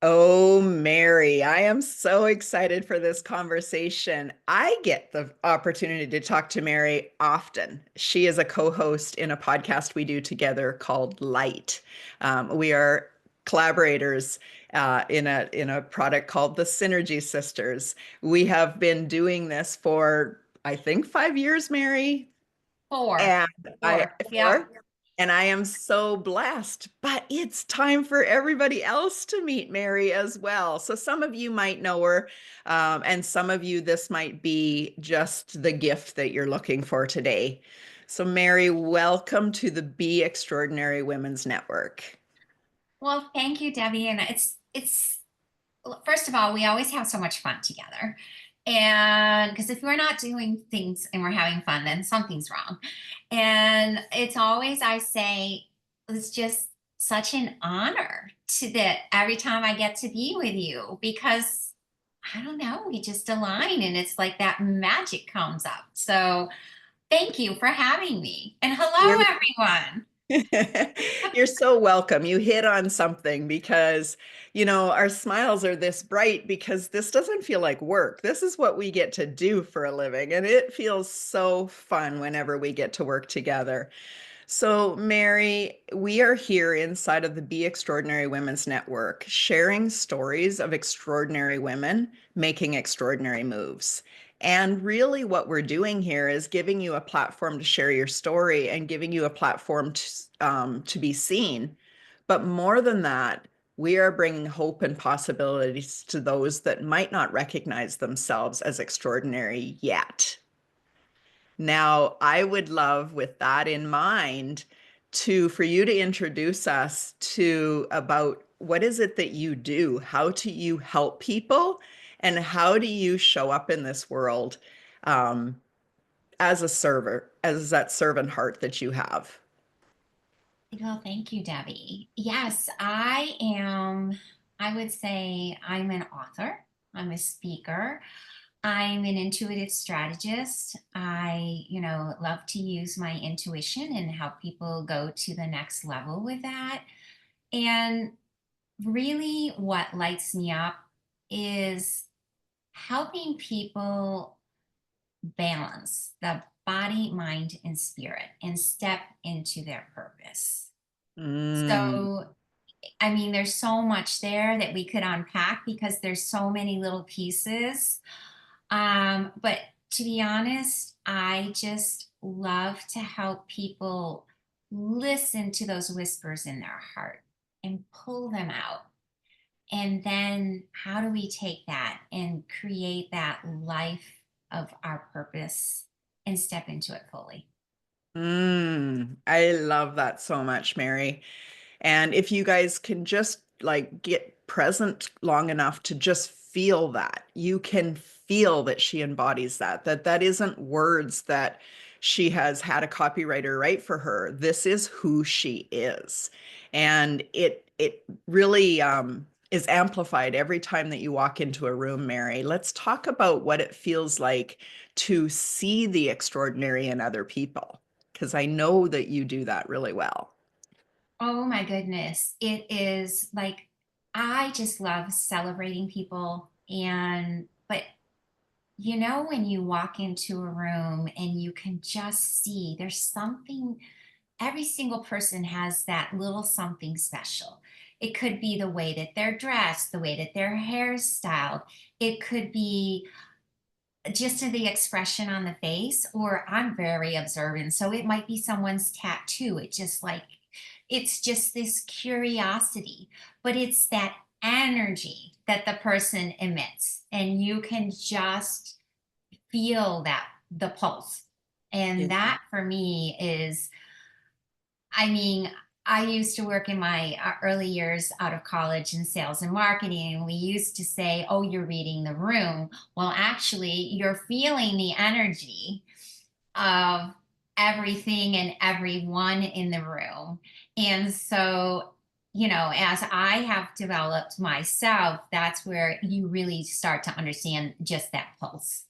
Oh, Mary, I am so excited for this conversation. I get the opportunity to talk to Mary often. She is a co-host in a podcast we do together called Light. We are collaborators in a product called the Synergy Sisters. We have been doing this for, I think, 5 years, Mary. Four. And I Four. Yeah. four, and I am so blessed. But it's time for everybody else to meet Mary as well. So some of you might know her, and some of you this might be just the gift that you're looking for today. So Mary, welcome to the Be Extraordinary Women's Network. Well, thank you, Debbie. And it's first of all, we always have so much fun together. And because if we're not doing things and we're having fun, then something's wrong. And it's always, I say, it's just such an honor to that every time I get to be with you because I don't know, we just align and it's like that magic comes up. So thank you for having me. And hello, You're everyone. You're so welcome. You hit on something because, our smiles are this bright because this doesn't feel like work. This is what we get to do for a living, and it feels so fun whenever we get to work together. So, Mary, we are here inside of the Be Extraordinary Women's Network, sharing stories of extraordinary women making extraordinary moves. And really, what we're doing here is giving you a platform to share your story and giving you a platform to be seen. But more than that, we are bringing hope and possibilities to those that might not recognize themselves as extraordinary yet. Now, I would love, with that in mind, for you to introduce us to about what is it that you do? How do you help people? And how do you show up in this world um, as a server, as that servant heart that you have? Well, thank you, Debbie. Yes, I am. I would say I'm an author, I'm a speaker, I'm an intuitive strategist. I love to use my intuition and help people go to the next level with that. And really, what lights me up is helping people balance the body, mind, and spirit and step into their purpose. Mm. So, I mean, there's so much there that we could unpack because there's so many little pieces. But to be honest, I just love to help people listen to those whispers in their heart and pull them out. And then how do we take that and create that life of our purpose and step into it fully? I love that so much, Mary. And if you guys can just like get present long enough to just feel that, you can feel that she embodies that isn't words that she has had a copywriter write for her. This is who she is. And it really is amplified every time that you walk into a room, Mary. Let's talk about what it feels like to see the extraordinary in other people, because I know that you do that really well. Oh my goodness. It is like, I just love celebrating people. But when you walk into a room and you can just see there's something, every single person has that little something special. It could be the way that they're dressed, the way that their hair is styled. It could be just the expression on the face, or I'm very observant. So it might be someone's tattoo. It's just this curiosity, but it's that energy that the person emits. And you can just feel that the pulse. Yeah. And that for me is, I mean, I used to work in my early years out of college in sales and marketing, and we used to say, oh, you're reading the room. Well, actually, you're feeling the energy of everything and everyone in the room. And so, as I have developed myself, that's where you really start to understand just that pulse.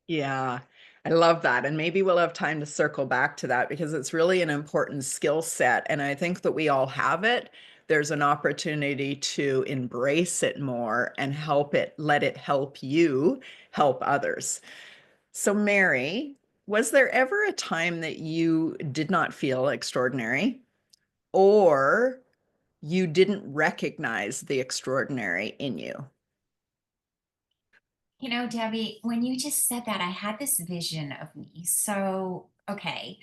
Yeah, I love that. And maybe we'll have time to circle back to that because it's really an important skill set. And I think that we all have it, there's an opportunity to embrace it more and let it help you help others. So, Mary, was there ever a time that you did not feel extraordinary, or you didn't recognize the extraordinary in you? You know, Debbie, when you just said that, I had this vision of me. So, okay,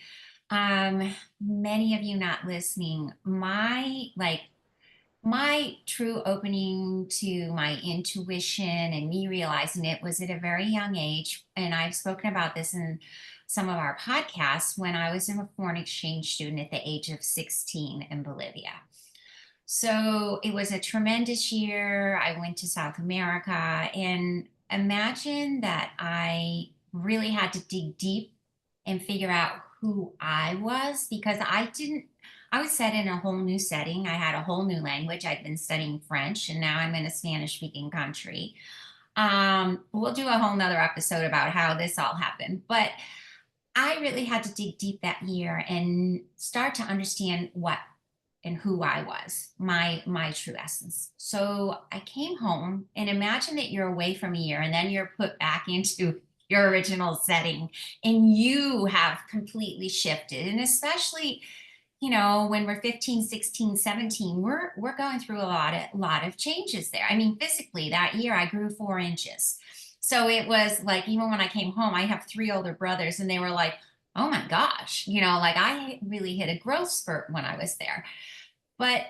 many of you not listening, my true opening to my intuition and me realizing it was at a very young age. And I've spoken about this in some of our podcasts when I was a foreign exchange student at the age of 16 in Bolivia. So it was a tremendous year. I went to South America, and imagine that I really had to dig deep and figure out who I was because I was set in a whole new setting. I had a whole new language. I'd been studying French, and now I'm in a Spanish speaking country. We'll do a whole nother episode about how this all happened. But I really had to dig deep that year and start to understand what and who I was, my true essence. So I came home, and imagine that you're away from a year and then you're put back into your original setting and you have completely shifted. And especially, when we're 15, 16, 17, we're going through a lot of changes there. I mean, physically that year I grew 4 inches. So it was like, even when I came home, I have 3 older brothers, and they were like, oh my gosh, like I really hit a growth spurt when I was there. But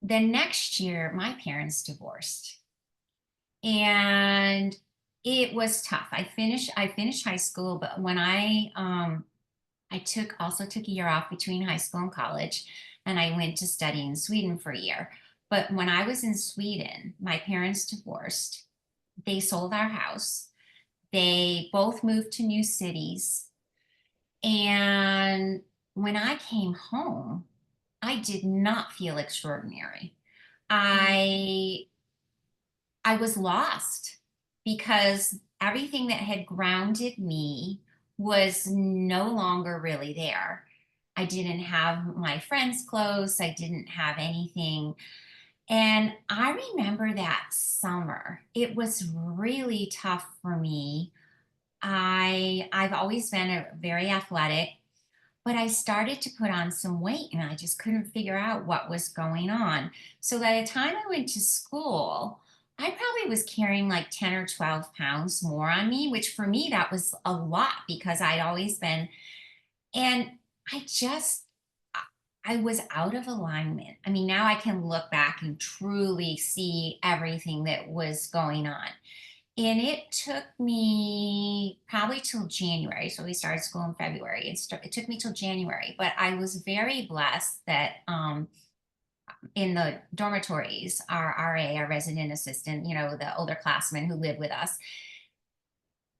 the next year, my parents divorced, and it was tough. I finished high school, but when I took a year off between high school and college, and I went to study in Sweden for a year. But when I was in Sweden, my parents divorced. They sold our house. They both moved to new cities. And when I came home, I did not feel extraordinary. I I was lost because everything that had grounded me was no longer really there. I didn't have my friends close. I didn't have anything. And I remember that summer. It was really tough for me. I've always been very athletic, but I started to put on some weight and I just couldn't figure out what was going on. So by the time I went to school, I probably was carrying like 10 or 12 pounds more on me, which for me, that was a lot because I'd always been, and I just, I was out of alignment. I mean, now I can look back and truly see everything that was going on. And it took me probably till January. So we started school in February. It took me till January, but I was very blessed that in the dormitories, our RA, our resident assistant, the older classmen who live with us,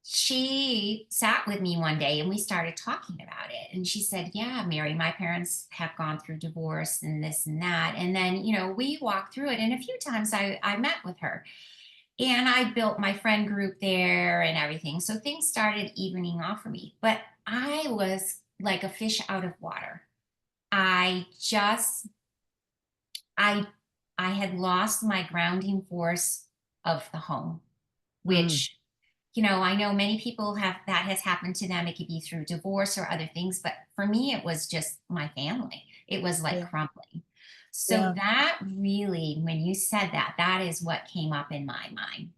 she sat with me one day and we started talking about it. And she said, yeah, Mary, my parents have gone through divorce and this and that. And then, we walked through it. And a few times I met with her. And I built my friend group there and everything. So things started evening off for me. But I was like a fish out of water. I just, I, I had lost my grounding force of the home, Mm, which, I know many people have that has happened to them. It could be through divorce or other things. But for me, it was just my family. It was like yeah, crumbling. So yeah. that really, when you said that, that is what came up in my mind.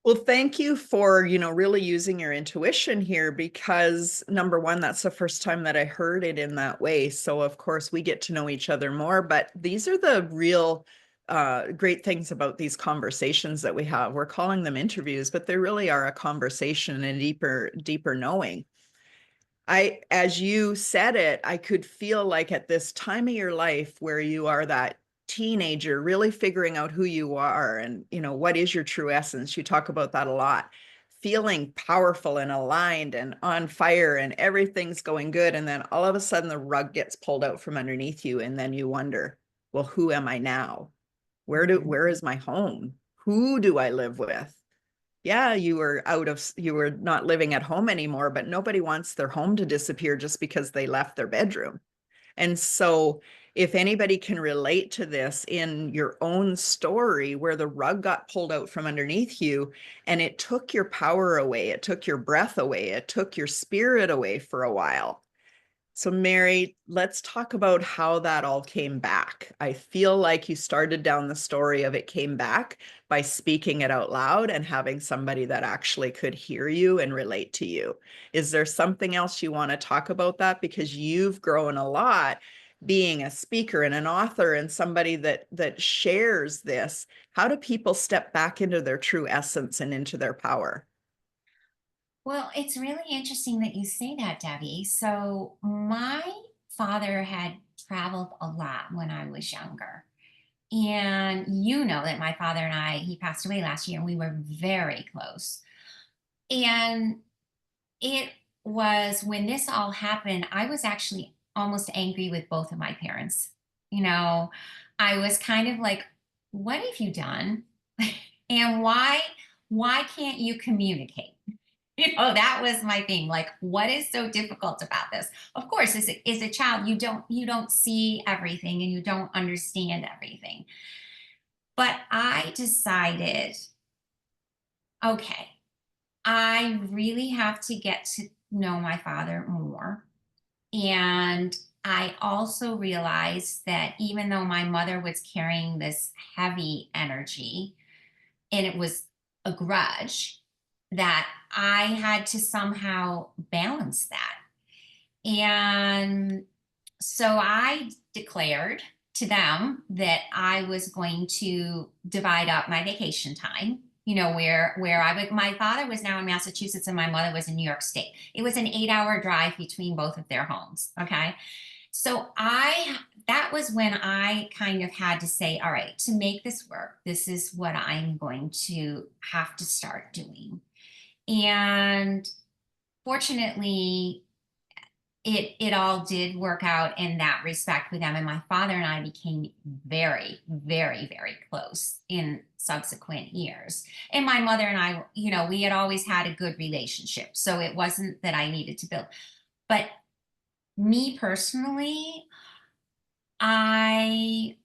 Well, thank you for, really using your intuition here because number one, that's the first time that I heard it in that way. So of course we get to know each other more, but these are the real great things about these conversations that we have. We're calling them interviews, but they really are a conversation and deeper knowing. As you said it, I could feel like at this time of your life where you are that teenager, really figuring out who you are and, what is your true essence. You talk about that a lot. Feeling powerful and aligned and on fire and everything's going good. And then all of a sudden the rug gets pulled out from underneath you. And then you wonder, well, who am I now? Mhm. Where is my home? Who do I live with? Yeah, you were not living at home anymore, but nobody wants their home to disappear just because they left their bedroom. And so if anybody can relate to this in your own story where the rug got pulled out from underneath you and it took your power away, it took your breath away, it took your spirit away for a while. So, Mary, let's talk about how that all came back. I feel like you started down the story of it came back by speaking it out loud and having somebody that actually could hear you and relate to you. Is there something else you want to talk about that? Because you've grown a lot being a speaker and an author and somebody that shares this. How do people step back into their true essence and into their power? Well, it's really interesting that you say that, Debbie. So, my father had traveled a lot when I was younger. And you know that my father and I, he passed away last year, and we were very close. And it was when this all happened, I was actually almost angry with both of my parents. You know, I was kind of like, what have you done? And why can't you communicate? That was my thing. Like, what is so difficult about this? Of course, as a child, you don't see everything and you don't understand everything. But I decided, okay, I really have to get to know my father more. And I also realized that even though my mother was carrying this heavy energy and it was a grudge, that I had to somehow balance that. And so I declared to them that I was going to divide up my vacation time. Where I would. My father was now in Massachusetts and my mother was in New York State. It was an 8-hour drive between both of their homes. Okay, so I that was when I kind of had to say, all right, to make this work, this is what I'm going to have to start doing. And fortunately, it all did work out in that respect with them, and my father and I became very, very, very close in subsequent years. And my mother and I, we had always had a good relationship, so it wasn't that I needed to build. But me personally, i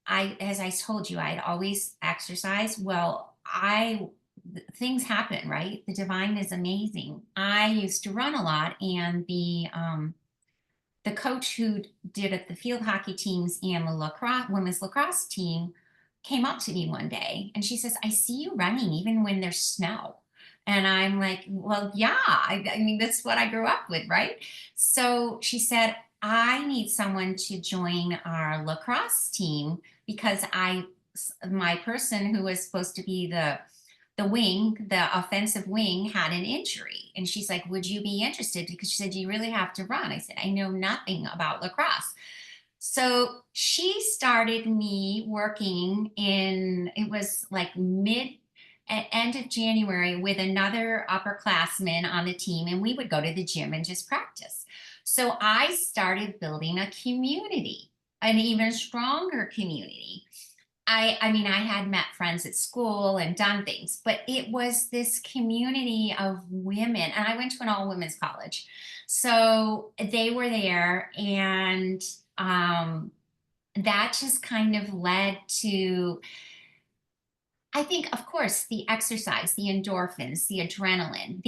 as I told you, I'd always exercise. Well, I things happen, right? The divine is amazing. I used to run a lot, and the coach who did it, the field hockey teams and the lacrosse women's lacrosse team, came up to me one day and she says, I see you running even when there's snow. And I'm like, well, yeah, I mean, that's what I grew up with, right? So she said, I need someone to join our lacrosse team because my person who was supposed to be the offensive wing had an injury. And she's like, would you be interested? Because she said, you really have to run. I said, I know nothing about lacrosse. So she started me working it was like end of January with another upperclassman on the team, and we would go to the gym and just practice. So I started building a community, an even stronger community. I mean, I had met friends at school and done things, but it was this community of women. And I went to an all women's college. So they were there. And that just kind of led to, I think, of course, the exercise, the endorphins, the adrenaline,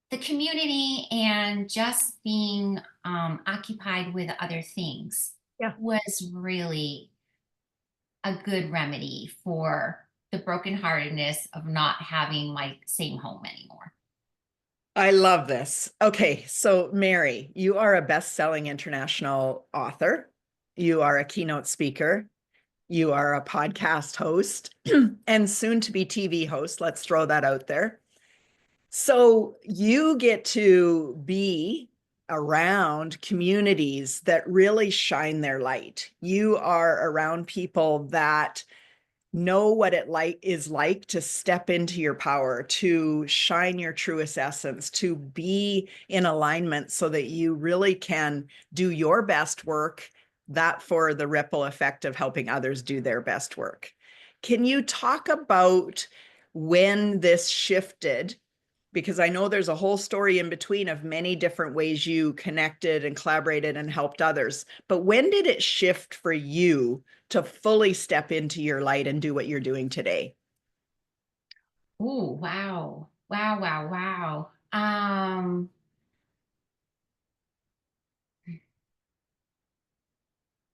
the community, and just being occupied with other things Yeah. was really a good remedy for the brokenheartedness of not having my same home anymore. I love this. Okay, so Mary, you are a best-selling international author. You are a keynote speaker. You are a podcast host and soon to be TV host. Let's throw that out there. So you get to be around communities that really shine their light. You are around people that know what it is like to step into your power, to shine your truest essence, to be in alignment so that you really can do your best work, that for the ripple effect of helping others do their best work. Can you talk about when this shifted Because I know there's a whole story in between of many different ways you connected and collaborated and helped others. But when did it shift for you to fully step into your light and do what you're doing today? Oh, wow. Wow, wow, wow.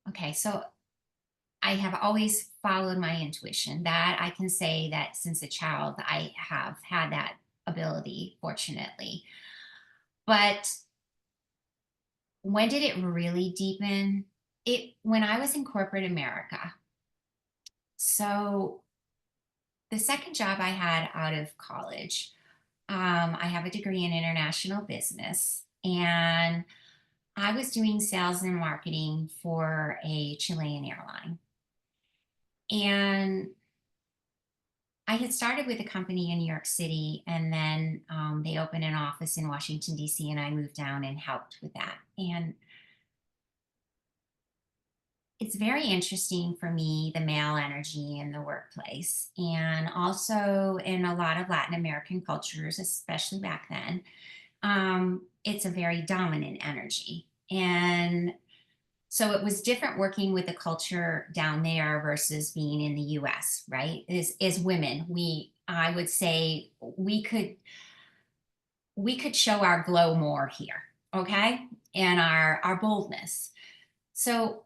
Okay, so I have always followed my intuition. That I can say that since a child, I have had that ability, fortunately. But when did it really deepen? It when I was in corporate America. So the second job I had out of college, I have a degree in international business, and I was doing sales and marketing for a Chilean airline. And I had started with a company in New York City, and then they opened an office in Washington, D.C., and I moved down and helped with that. And it's very interesting for me, the male energy in the workplace. And also in a lot of Latin American cultures, especially back then, it's a very dominant energy. And so it was different working with the culture down there versus being in the US, right? As women, I would say we could show our glow more here, okay? And our boldness. So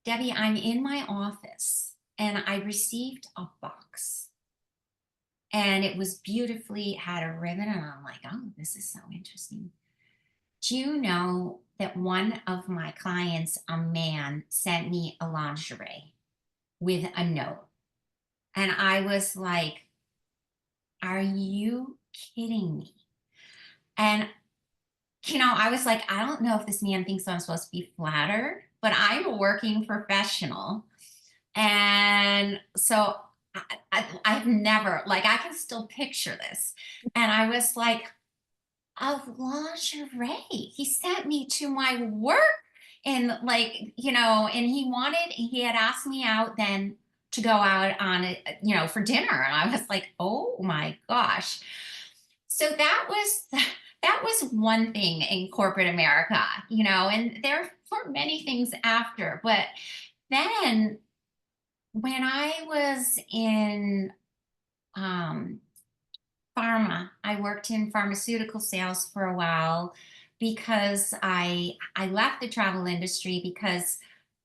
Debbie, I'm in my office and I received a box, and it was beautifully had a ribbon, and I'm like, oh, this is so interesting. Do you know that one of my clients, a man, sent me a lingerie with a note? And I was like, are you kidding me? And, I was like, I don't know if this man thinks I'm supposed to be flattered, but I'm a working professional. And so I've never, like, I can still picture this. And I was like, of lingerie. He sent me to my work, and like, and he had asked me out then to go out on it, for dinner. And I was like, oh my gosh. So that was one thing in corporate America, and there were many things after. But then when I was in um I worked in pharmaceutical sales for a while because I left the travel industry because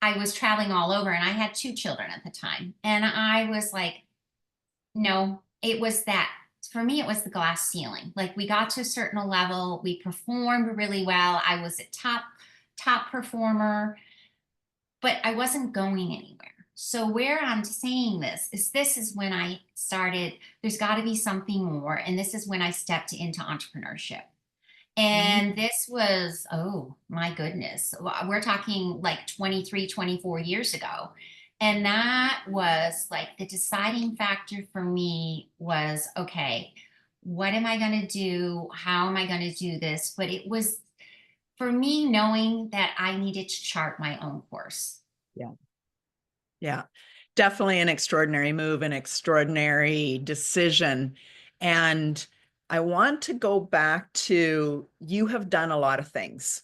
I was traveling all over, and I had two children at the time. And I was like, no, it was that for me, it was the glass ceiling. Like, we got to a certain level, we performed really well. I was a top performer, but I wasn't going anywhere. So where I'm saying this is when I started, there's got to be something more. And this is when I stepped into entrepreneurship. Mm. And this was, oh my goodness, we're talking like 23, 24 years ago. And that was like the deciding factor for me was, okay, what am I going to do? How am I going to do this? But it was for me knowing that I needed to chart my own course. Yeah. Yeah. Definitely an extraordinary move, an extraordinary decision. And I want to go back to you have done a lot of things.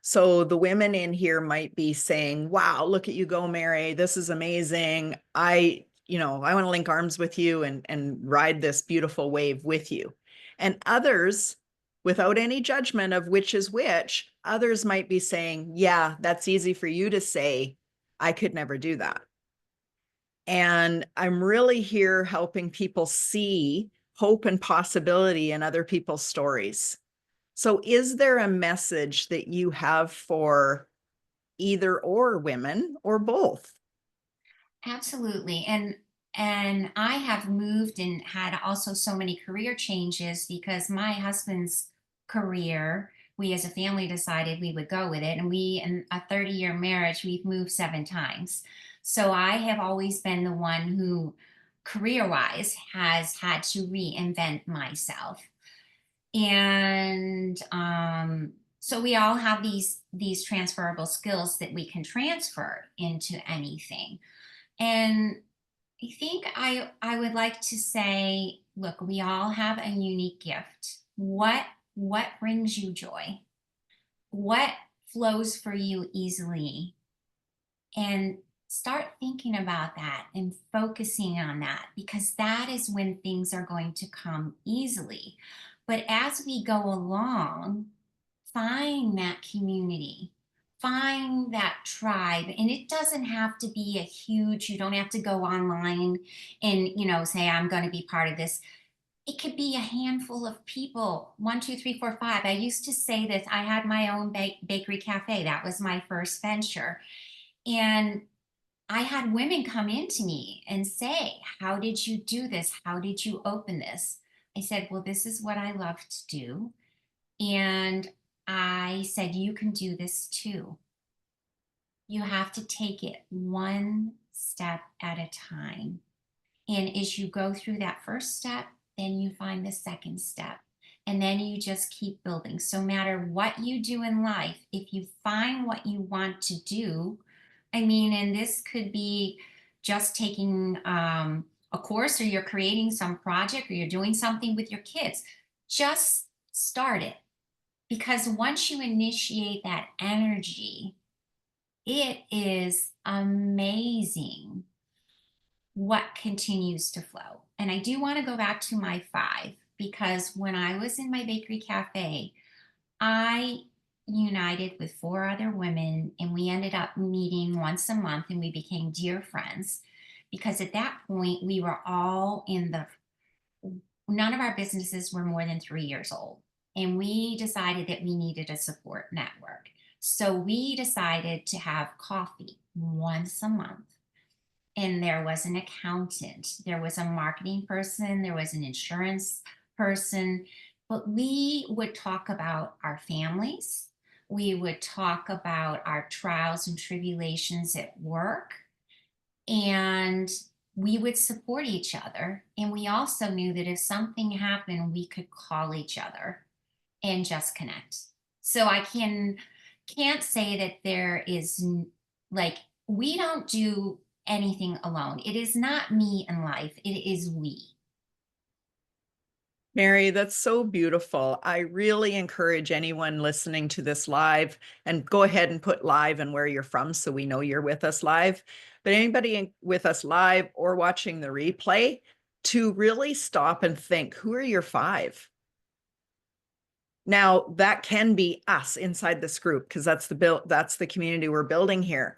So the women in here might be saying, wow, look at you go, Mary. This is amazing. I want to link arms with you and ride this beautiful wave with you. And others, without any judgment of which is which, others might be saying, yeah, that's easy for you to say. I could never do that. And I'm really here helping people see hope and possibility in other people's stories. So, is there a message that you have for either or women or both? Absolutely. And I have moved and had also so many career changes because my husband's career, we as a family decided we would go with it. And we, in a 30-year marriage, we've moved 7 times. So I have always been the one who, career wise, has had to reinvent myself. And so we all have these transferable skills that we can transfer into anything. And I think I would like to say, look, we all have a unique gift. What brings you joy? What flows for you easily? And start thinking about that and focusing on that, because that is when things are going to come easily. But as we go along, find that community, find that tribe. And it doesn't have to be a huge, you don't have to go online and, say, I'm going to be part of this. It could be a handful of people, one, two, three, four, five. I used to say this. I had my own bakery cafe. That was my first venture. And I had women come into me and say, how did you do this? How did you open this? I said, well, this is what I love to do. And I said, you can do this too. You have to take it one step at a time. And as you go through that first step, then you find the second step. And then you just keep building. So, no matter what you do in life, if you find what you want to do, I mean, and this could be just taking a course, or you're creating some project, or you're doing something with your kids, just start it. Because once you initiate that energy, it is amazing what continues to flow. And I do want to go back to my five, because when I was in my bakery cafe, I united with four other women, and we ended up meeting once a month, and we became dear friends. Because at that point, we were all in the, none of our businesses were more than 3 years old. And we decided that we needed a support network. So we decided to have coffee once a month, and there was an accountant, there was a marketing person, there was an insurance person, but we would talk about our families. We would talk about our trials and tribulations at work, and we would support each other. And we also knew that if something happened, we could call each other and just connect. So I can't say that there is like, we don't do anything alone. It is not me in life. It is we. Mary, that's so beautiful. I really encourage anyone listening to this live, and go ahead and put live and where you're from so we know you're with us live. But anybody with us live or watching the replay, to really stop and think, who are your five? Now, that can be us inside this group, because that's the community we're building here.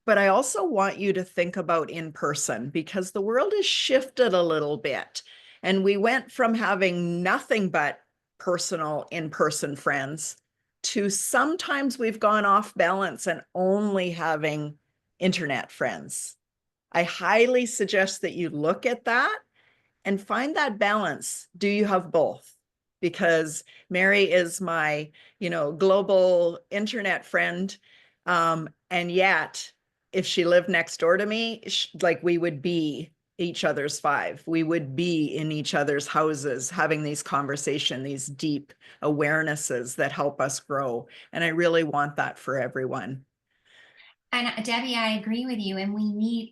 But I also want you to think about in person, because the world has shifted a little bit. And we went from having nothing but personal in-person friends to sometimes we've gone off balance and only having internet friends. I highly suggest that you look at that and find that balance. Do you have both? Because Mary is my, global internet friend. And yet, if she lived next door to me, like, we would be each other's five. We would be in each other's houses having these conversations, these deep awarenesses that help us grow. And I really want that for everyone. And Debbie, I agree with you. And we need,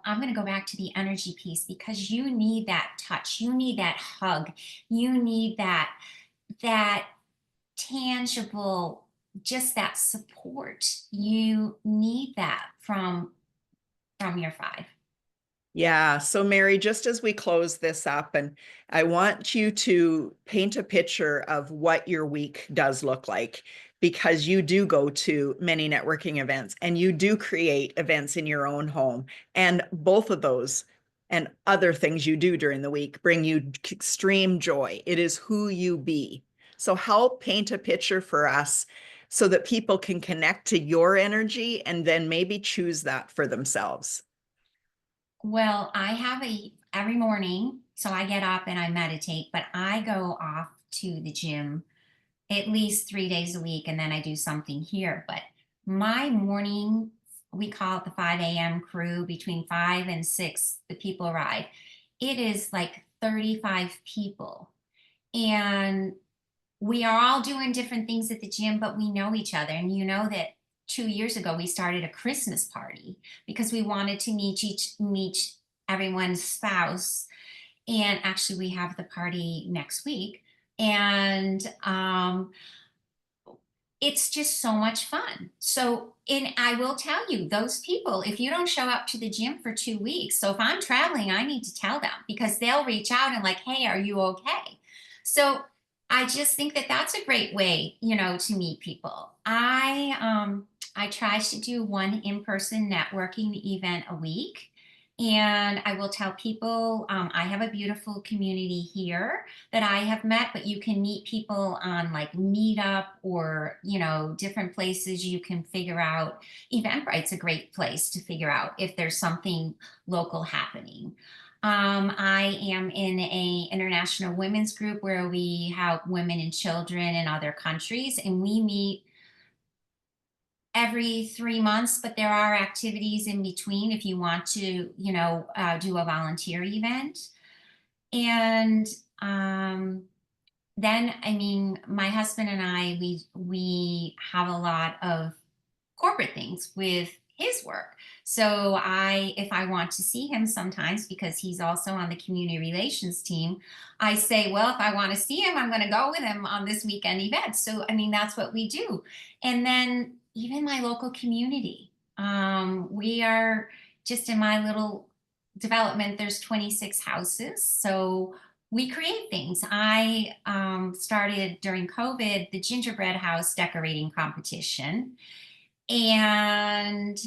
I'm going to go back to the energy piece, because you need that touch. You need that hug. You need that tangible, just that support. You need that from your five. Yeah. So, Mary, just as we close this up, and I want you to paint a picture of what your week does look like, because you do go to many networking events and you do create events in your own home. And both of those and other things you do during the week bring you extreme joy. It is who you be. So, help paint a picture for us so that people can connect to your energy and then maybe choose that for themselves. Well, I have every morning, so I get up and I meditate, but I go off to the gym at least 3 days a week, and then I do something here. But my morning, we call it the 5 a.m. crew. Between 5 and 6, the people arrive. It is like 35 people. And we are all doing different things at the gym, but we know each other. And you know that 2 years ago we started a Christmas party because we wanted to meet everyone's spouse. And actually, we have the party next week. And it's just so much fun. So, and I will tell you, those people, if you don't show up to the gym for 2 weeks, so if I'm traveling, I need to tell them because they'll reach out and like, hey, are you okay? So I just think that that's a great way, to meet people. I try to do one in-person networking event a week. And I will tell people I have a beautiful community here that I have met, but you can meet people on like Meetup or, different places you can figure out. Eventbrite's a great place to figure out if there's something local happening. I am in a international women's group where we help women and children in other countries, and we meet every 3 months, but there are activities in between if you want to, do a volunteer event. And then, I mean, my husband and I, we have a lot of corporate things with his work. So if I want to see him sometimes, because he's also on the community relations team, I say, well, if I want to see him, I'm going to go with him on this weekend event. So, I mean, that's what we do. And then even my local community, we are just in my little development, there's 26 houses. So we create things. I started during COVID the gingerbread house decorating competition, and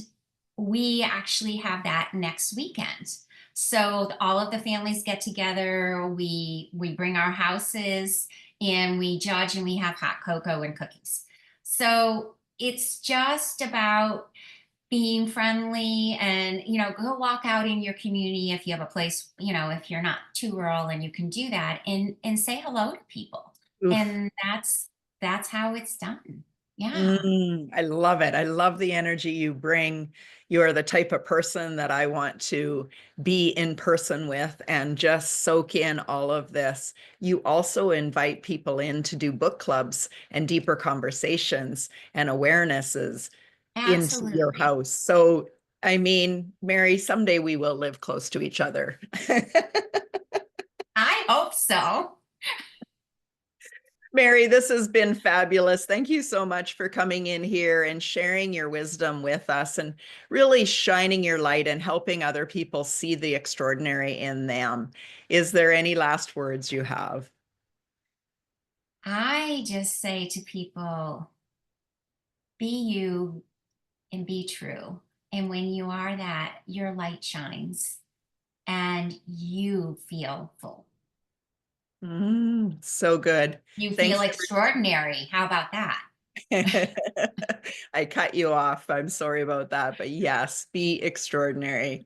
we actually have that next weekend. So all of the families get together. We bring our houses and we judge, and we have hot cocoa and cookies. So it's just about being friendly and go walk out in your community if you have a place, if you're not too rural and you can do that, and say hello to people. Oof. And that's how it's done. Yeah. I love it. I love the energy you bring. You are the type of person that I want to be in person with and just soak in all of this. You also invite people in to do book clubs and deeper conversations and awarenesses into your Absolutely. house. So, I mean, Mary, someday we will live close to each other. I hope so. Mary, this has been fabulous. Thank you so much for coming in here and sharing your wisdom with us and really shining your light and helping other people see the extraordinary in them. Is there any last words you have? I just say to people, be you and be true. And when you are that, your light shines and you feel full. So good. You feel Thanks, extraordinary. How about that? everyone. I cut you off. I'm sorry about that. But yes, be extraordinary.